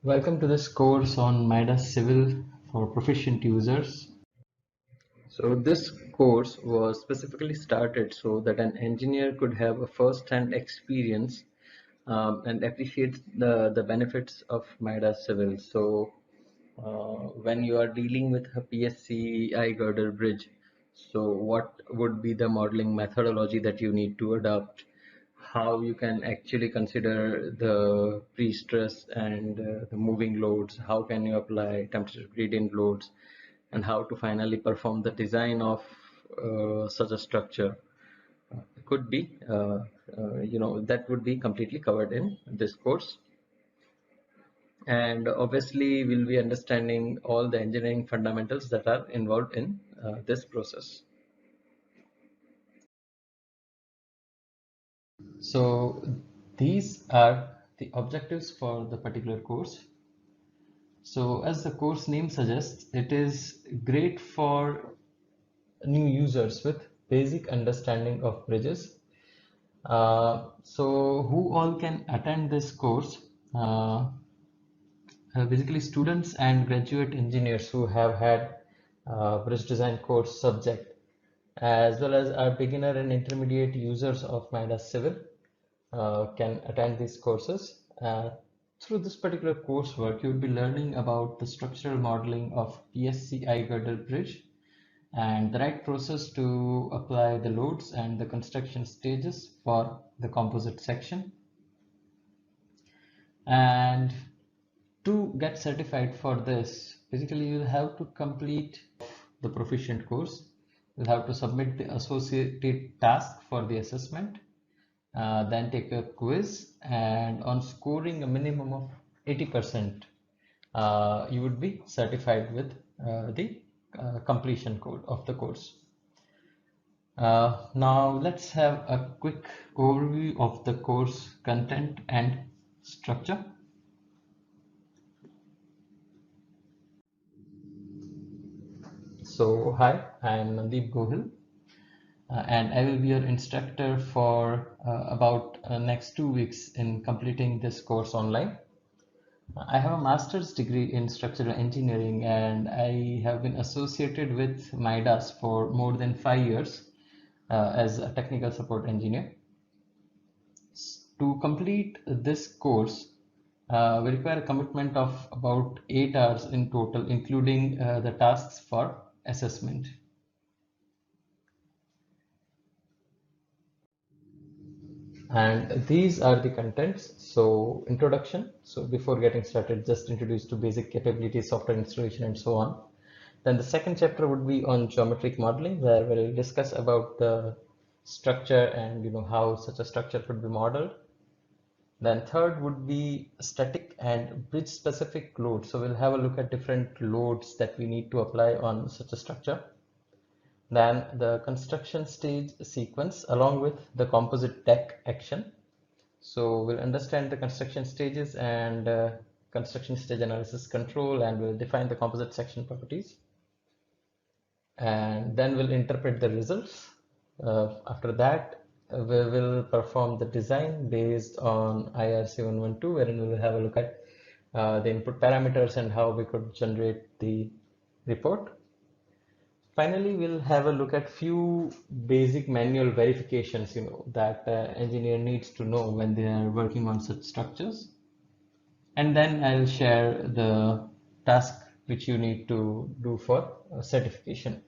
Welcome to this course on Midas Civil for proficient users. So this course was specifically started so that an engineer could have a first-hand experience and appreciate the benefits of Midas Civil. So when you are dealing with a PSCI girder bridge, so what would be the modeling methodology that you need to adopt? How you can actually consider the pre-stress and the moving loads, how can you apply temperature gradient loads, and how to finally perform the design of such a structure could be, that would be completely covered in this course. And obviously we'll be understanding all the engineering fundamentals that are involved in this process. So these are the objectives for the particular course. So as the course name suggests, it is great for new users with basic understanding of bridges. So who all can attend this course? Basically students and graduate engineers who have had bridge design course subject, as well as our beginner and intermediate users of Midas Civil can attend these courses. Through this particular coursework, you will be learning about the structural modeling of PSCI girdle bridge and the right process to apply the loads and the construction stages for the composite section. And to get certified for this, basically you'll have to complete the proficient course. You'll have to submit the associated task for the assessment, then take a quiz, and on scoring a minimum of 80%, you would be certified with the completion code of the course. Now let's have a quick overview of the course content and structure. So hi, I am Mandeep Gohil, and I will be your instructor for about next 2 weeks in completing this course online. I have a master's degree in structural engineering and I have been associated with Midas for more than 5 years as a technical support engineer. To complete this course, we require a commitment of about 8 hours in total, including the tasks for assessment. And these are the contents. So introduction. So before getting started, just introduce to basic capabilities, software installation, and so on. Then the second chapter would be on geometric modeling, where we'll discuss about the structure and how such a structure could be modeled. Then third would be static and bridge specific loads. So we'll have a look at different loads that we need to apply on such a structure. Then the construction stage sequence along with the composite deck action. So we'll understand the construction stages and construction stage analysis control, and we'll define the composite section properties. And then we'll interpret the results. After that, we will perform the design based on IRC 112, wherein we will have a look at the input parameters and how we could generate the report. Finally, we'll have a look at few basic manual verifications, that engineer needs to know when they are working on such structures. And then I'll share the task which you need to do for certification.